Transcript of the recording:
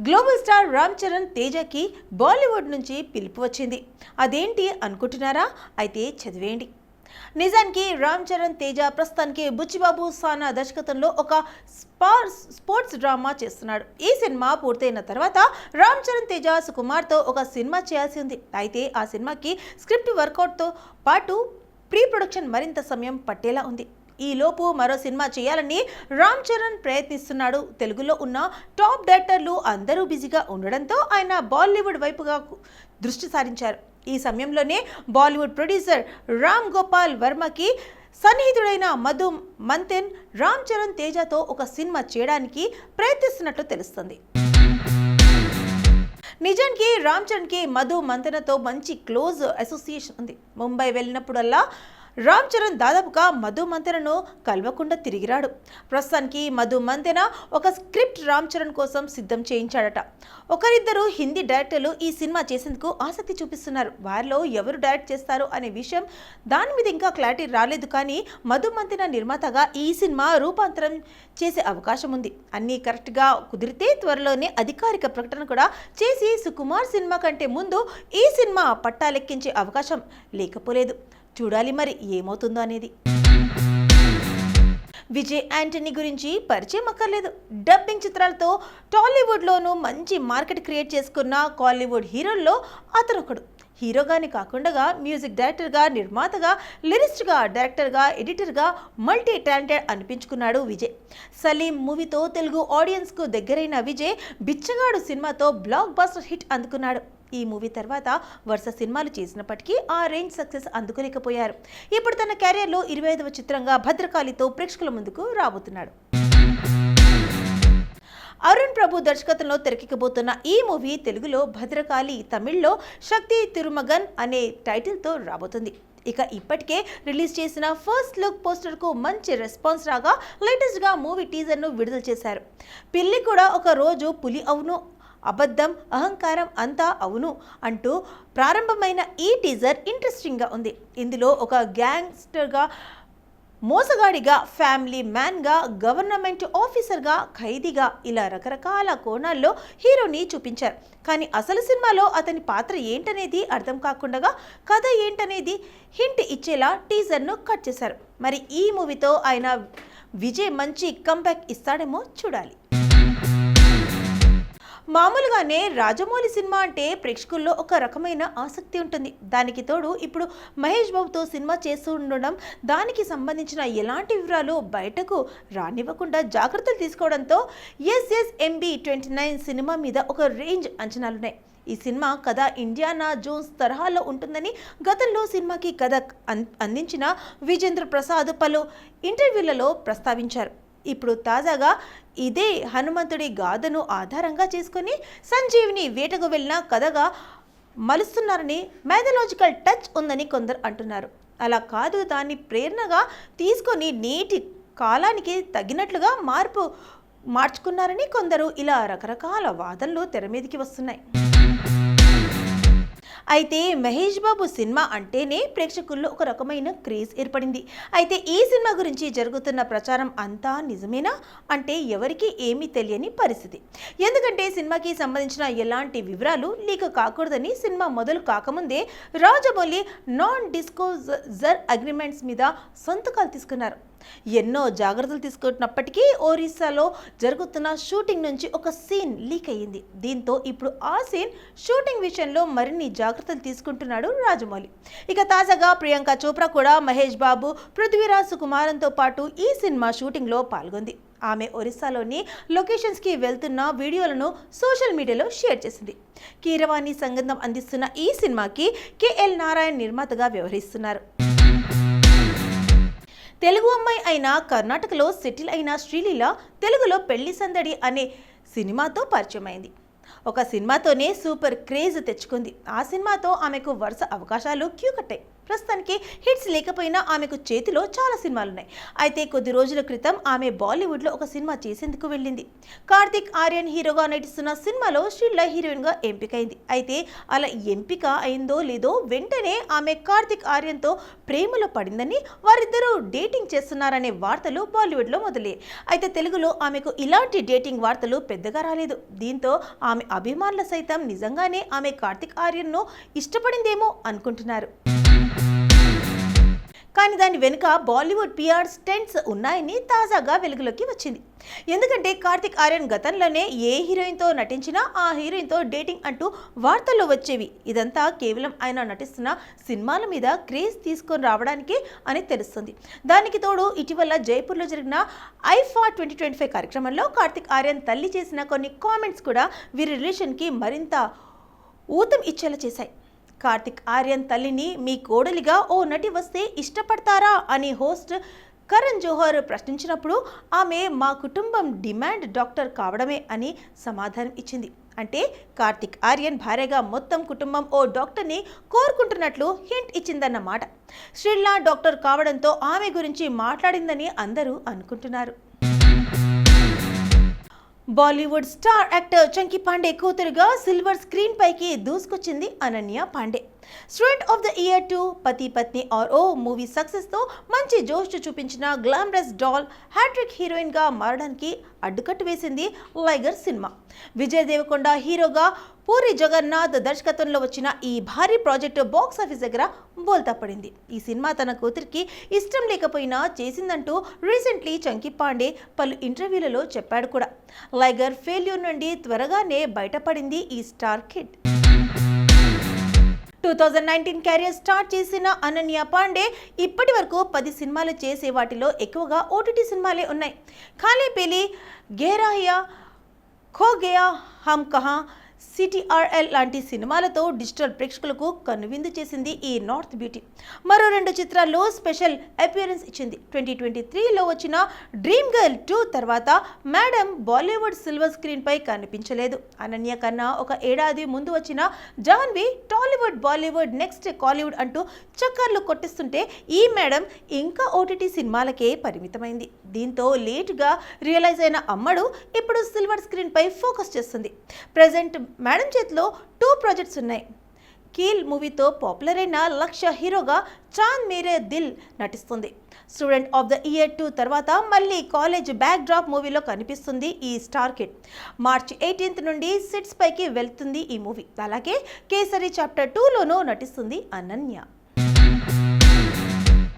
Global star Ram Charan తేజకి Bollywood నుంచి పిలుపు వచ్చింది. అదేంటి అనుకుంటున్నారా? అయితే చదివేయండి. నిజానికి రామ్ చరణ్ తేజ ప్రస్తుతానికి బుచ్చిబాబు సానా దర్శకత్వంలో ఒక స్పోర్ట్స్ డ్రామా చేస్తున్నాడు. ఈ సినిమా పూర్తయిన తర్వాత రామ్ చరణ్ తేజ సుకుమార్తో ఒక సినిమా చేయాల్సి ఉంది. అయితే ఆ సినిమాకి స్క్రిప్ట్ వర్కౌట్తో పాటు ప్రీ ప్రొడక్షన్ మరింత సమయం పట్టేలా ఉంది. ఈలోపు మరో సినిమా చేయాలని రామ్ చరణ్ ప్రయత్నిస్తున్నాడు. తెలుగులో ఉన్న టాప్ డైరెక్టర్లు అందరూ బిజీగా ఉండడంతో ఆయన బాలీవుడ్ వైపుగా దృష్టి సారించారు. ఈ సమయంలోనే బాలీవుడ్ ప్రొడ్యూసర్ రామ్ గోపాల్ వర్మకి సన్నిహితుడైన మధు మంతెన్ రామ్ చరణ్ తేజతో ఒక సినిమా చేయడానికి ప్రయత్నిస్తున్నట్లు తెలుస్తుంది. నిజానికి రామ్ చరణ్కి మధు మంతెనతో మంచి క్లోజ్ అసోసియేషన్ ఉంది. ముంబై వెళ్ళినప్పుడల్లా రామ్ చరణ్ దాదాపుగా మధు మంతెనను కలవకుండా తిరిగిరాడు. ప్రస్తుతానికి మధు మంతెన ఒక స్క్రిప్ట్ రామ్ చరణ్ కోసం సిద్ధం చేయించాడట. ఒకరిద్దరు హిందీ డైరెక్టర్లు ఈ సినిమా చేసేందుకు ఆసక్తి చూపిస్తున్నారు. వారిలో ఎవరు డైరెక్ట్ చేస్తారు అనే విషయం దాని మీద ఇంకా క్లారిటీ రాలేదు. కానీ మధు మంతెన నిర్మాతగా ఈ సినిమా రూపాంతరం చేసే అవకాశం ఉంది. అన్నీ కరెక్ట్గా కుదిరితే త్వరలోనే అధికారిక ప్రకటన కూడా చేసి సుకుమార్ సినిమా కంటే ముందు ఈ సినిమా పట్టాలెక్కించే అవకాశం లేకపోలేదు. చూడాలి మరి ఏమవుతుందో అనేది. విజయ్ యాంటనీ గురించి పరిచయం అక్కర్లేదు. డబ్బింగ్ చిత్రాలతో టాలీవుడ్లోనూ మంచి మార్కెట్ క్రియేట్ చేసుకున్న కాలీవుడ్ హీరోల్లో అతను ఒకడు. హీరోగానే కాకుండా మ్యూజిక్ డైరెక్టర్గా, నిర్మాతగా, లిరిస్ట్గా, డైరెక్టర్గా, ఎడిటర్గా మల్టీ టాలెంటెడ్ అనిపించుకున్నాడు విజయ్. సలీం మూవీతో తెలుగు ఆడియన్స్కు దగ్గరైన విజయ్ బిచ్చగాడు సినిమాతో బ్లాక్ బస్టర్ హిట్ అందుకున్నాడు. ఈ మూవీ తర్వాత వరుస సినిమాలు చేసినప్పటికీ ఆ రేంజ్ సక్సెస్ అందుకోలేకపోయారు. ఇప్పుడు తన కెరీర్లో 25వ చిత్రంగా భద్రకాళితో ప్రేక్షకుల ముందుకు రాబోతున్నాడు. అరుణ్ ప్రభు దర్శకత్వంలో తెరకెక్కబోతున్న ఈ మూవీ తెలుగులో భద్రకాళి, తమిళ్లో శక్తి తిరుమగన్ అనే టైటిల్తో రాబోతుంది. ఇక ఇప్పటికే రిలీజ్ చేసిన ఫస్ట్ లుక్ పోస్టర్కు మంచి రెస్పాన్స్ రాగా లేటెస్ట్గా మూవీ టీజర్ను విడుదల చేశారు. పిల్లి కూడా ఒక రోజు పులి అవును, అబద్ధం, అహంకారం అంతా అవును అంటూ ప్రారంభమైన ఈ టీజర్ ఇంట్రెస్టింగ్గా ఉంది. ఇందులో ఒక గ్యాంగ్స్టర్గా, మోసగాడిగా, ఫ్యామిలీ మ్యాన్గా, గవర్నమెంట్ ఆఫీసర్గా, ఖైదీగా ఇలా రకరకాల కోణాల్లో హీరోని చూపించారు. కానీ అసలు సినిమాలో అతని పాత్ర ఏంటనేది అర్థం కాకుండా కథ ఏంటనేది హింట్ ఇచ్చేలా టీజర్ను కట్ చేశారు. మరి ఈ మూవీతో ఆయన విజయ్ మంచి కంబ్యాక్ ఇస్తాడేమో చూడాలి. మామూలుగానే రాజమౌళి సినిమా అంటే ప్రేక్షకుల్లో ఒక రకమైన ఆసక్తి ఉంటుంది. దానికి తోడు ఇప్పుడు మహేష్ బాబుతో సినిమా చేస్తూ ఉండడం, దానికి సంబంధించిన ఎలాంటి వివరాలు బయటకు రానివ్వకుండా జాగ్రత్తలు తీసుకోవడంతో SSMB29 సినిమా మీద ఒక రేంజ్ అంచనాలున్నాయి. ఈ సినిమా కథ ఇండియానా జోన్స్ తరహాలో ఉంటుందని గతంలో సినిమాకి కథ అందించిన విజేంద్ర ప్రసాద్ పలు ఇంటర్వ్యూలలో ప్రస్తావించారు. ఇప్పుడు తాజాగా ఇదే హనుమంతుడి గాథను ఆధారంగా చేసుకుని సంజీవిని వేటకు వెళ్ళిన కథగా మలుస్తున్నారని, మైథలాజికల్ టచ్ ఉందని కొందరు అంటున్నారు. అలా కాదు, దాన్ని ప్రేరణగా తీసుకొని నేటి కాలానికి తగినట్లుగా మార్చుకున్నారని కొందరు. ఇలా రకరకాల వాదనలు తెరమీదికి వస్తున్నాయి. అయితే మహేష్ బాబు సినిమా అంటేనే ప్రేక్షకుల్లో ఒక రకమైన క్రేజ్ ఏర్పడింది. అయితే ఈ సినిమా గురించి జరుగుతున్న ప్రచారం అంతా నిజమేనా అంటే ఎవరికీ ఏమీ తెలియని పరిస్థితి. ఎందుకంటే సినిమాకి సంబంధించిన ఎలాంటి వివరాలు లీక్ కాకూడదని సినిమా మొదలు కాకముందే రాజమౌళి నాన్ డిస్క్లోజర్ అగ్రిమెంట్స్ మీద సంతకాలు తీసుకున్నారు. ఎన్నో జాగ్రత్తలు తీసుకున్నప్పటికీ ఒరిస్సాలో జరుగుతున్న షూటింగ్ నుంచి ఒక సీన్ లీక్ అయ్యింది. దీంతో ఇప్పుడు ఆ సీన్ షూటింగ్ విషయంలో మరిన్ని జాగ్రత్తలు తీసుకుంటున్నాడు రాజమౌళి. ఇక తాజాగా ప్రియాంక చోప్రా కూడా మహేష్ బాబు, పృథ్వీరాజ్ సుకుమారంతో పాటు ఈ సినిమా షూటింగ్లో పాల్గొంది. ఆమె ఒరిస్సాలోని లొకేషన్స్కి వెళ్తున్న వీడియోలను సోషల్ మీడియాలో షేర్ చేసింది. కీరవాణి సంగీతం అందిస్తున్న ఈ సినిమాకి KL నారాయణ్ నిర్మాతగా వ్యవహరిస్తున్నారు. తెలుగు అమ్మాయి అయిన కర్ణాటకలో సెటిల్ అయిన శ్రీలీల తెలుగులో పెళ్లి సందడి అనే సినిమాతో పరిచయం అయింది. ఒక సినిమాతోనే సూపర్ క్రేజ్ తెచ్చుకుంది. ఆ సినిమాతో ఆమెకు వరుస అవకాశాలు క్యూ కట్టాయి. ప్రస్తుతానికి హిట్స్ లేకపోయినా ఆమెకు చేతిలో చాలా సినిమాలున్నాయి. అయితే కొద్ది రోజుల క్రితం ఆమె బాలీవుడ్లో ఒక సినిమా చేసేందుకు వెళ్ళింది. కార్తిక్ ఆర్యన్ హీరోగా నటిస్తున్న సినిమాలో శ్రీల హీరోయిన్గా ఎంపికైంది. అయితే అలా ఎంపిక అయిందో లేదో వెంటనే ఆమె కార్తిక్ ఆర్యన్తో ప్రేమలో పడిందని, వారిద్దరూ డేటింగ్ చేస్తున్నారనే వార్తలు బాలీవుడ్లో మొదలయ్యాయి. అయితే తెలుగులో ఆమెకు ఇలాంటి డేటింగ్ వార్తలు పెద్దగా రాలేదు. దీంతో ఆమె అభిమానులు సైతం నిజంగానే ఆమె కార్తిక్ ఆర్యన్ను ఇష్టపడిందేమో అనుకుంటున్నారు. కానీ దాని వెనుక బాలీవుడ్ పిఆర్ స్టంట్స్ ఉన్నాయని తాజాగా వెలుగులోకి వచ్చింది. ఎందుకంటే కార్తిక్ ఆర్యన్ గతంలోనే ఏ హీరోయిన్తో నటించినా ఆ హీరోయిన్తో డేటింగ్ అంటూ వార్తల్లో వచ్చేవి. ఇదంతా కేవలం ఆయన నటిస్తున్న సినిమాల మీద క్రేజ్ తీసుకొని రావడానికి అని తెలుస్తుంది. దానికి తోడు ఇటీవల జైపూర్లో జరిగిన ఐఫా 2025 కార్యక్రమంలో కార్తిక్ ఆర్యన్ తల్లి చేసిన కొన్ని కామెంట్స్ కూడా వీరి రిలేషన్కి మరింత ఊతం ఇచ్చేలా చేశాయి. కార్తిక్ ఆర్యన్ తల్లిని మీ కోడలిగా ఓ నటి వస్తే ఇష్టపడతారా అని హోస్ట్ కరణ్ జోహర్ ప్రశ్నించినప్పుడు ఆమె మా కుటుంబం డిమాండ్ డాక్టర్ కావడమే అని సమాధానం ఇచ్చింది. అంటే కార్తిక్ ఆర్యన్ భార్యగా మొత్తం కుటుంబం ఓ డాక్టర్ని కోరుకుంటున్నట్లు హింట్ ఇచ్చిందన్నమాట. శ్రీలా డాక్టర్ కావడంతో ఆమె గురించి మాట్లాడిందని అందరూ అనుకుంటున్నారు. Bollywood star actor Chunky Pandey కూతురుగా సిల్వర్ స్క్రీన్ పైకి దూసుకొచ్చింది Ananya Pandey. Student of the year 2, Pati Patni R O movie సక్సెస్తో మంచి జోష్ చూపించిన గ్లామరస్ డాల్ హ్యాట్రిక్ హీరోయిన్గా మారడానికి అడ్డుకట్టు వేసింది లైగర్ సినిమా. విజయ్ దేవరకొండ హీరోగా, పూరి జగన్నాథ్ దర్శకత్వంలో వచ్చిన ఈ భారీ ప్రాజెక్టు బాక్స్ ఆఫీస్ దగ్గర బోల్తా పడింది. ఈ సినిమా తన కూతురికి ఇష్టం లేకపోయినా చేసిందంటూ రీసెంట్లీ చంకీ పాండే పలు ఇంటర్వ్యూలలో చెప్పాడు కూడా. లైగర్ ఫెయిల్యూర్ నుండి త్వరగానే బయటపడింది ఈ స్టార్ కిడ్. 2019 కెరియర్ స్టార్ట్ చేసిన అనన్య పాండే ఇప్పటి వరకు 10 సినిమాలు చేసే వాటిలో ఎక్కువగా ఓటీటీ సినిమాలే ఉన్నాయి. ఖాళీ పేలి, గేరాహియా, ఖో గయా, హమ్ కహా, సిటిఆర్ఎల్ లాంటి సినిమాలతో డిజిటల్ ప్రేక్షకులకు కనువిందు చేసింది ఈ నార్త్ బ్యూటీ. మరో 2 చిత్రాల్లో స్పెషల్ అపియరెన్స్ ఇచ్చింది. 2023లో వచ్చిన డ్రీమ్ గర్ల్ 2 తర్వాత మేడం బాలీవుడ్ సిల్వర్ స్క్రీన్ పై కనిపించలేదు. అనన్య కన్నా ఒక ఏడాది ముందు వచ్చిన జాన్వి టాలీవుడ్, బాలీవుడ్, నెక్స్ట్ కాలీవుడ్ అంటూ చక్కర్లు కొట్టిస్తుంటే ఈ మేడం ఇంకా ఓటీటీ సినిమాలకే పరిమితమైంది. దీంతో లేటుగా రియలైజ్ అయిన అమ్మడు ఇప్పుడు సిల్వర్ స్క్రీన్ పై ఫోకస్ చేస్తుంది. ప్రెజెంట్ మేడం చేతిలో 2 ప్రాజెక్ట్స్ ఉన్నాయి. కీల్ మూవీతో పాపులర్ అయిన లక్ష్య హీరోగా చాంద్ మేరే దిల్ నటిస్తుంది. స్టూడెంట్ ఆఫ్ ద ఇయర్ 2 తర్వాత మళ్ళీ కాలేజ్ బ్యాక్ డ్రాప్ మూవీలో కనిపిస్తుంది ఈ స్టార్ కిడ్. మార్చి 18 నుండి సిట్స్ పైకి వెళ్తుంది ఈ మూవీ. అలాగే కేసరి చాప్టర్ 2లోనూ నటిస్తుంది అనన్య.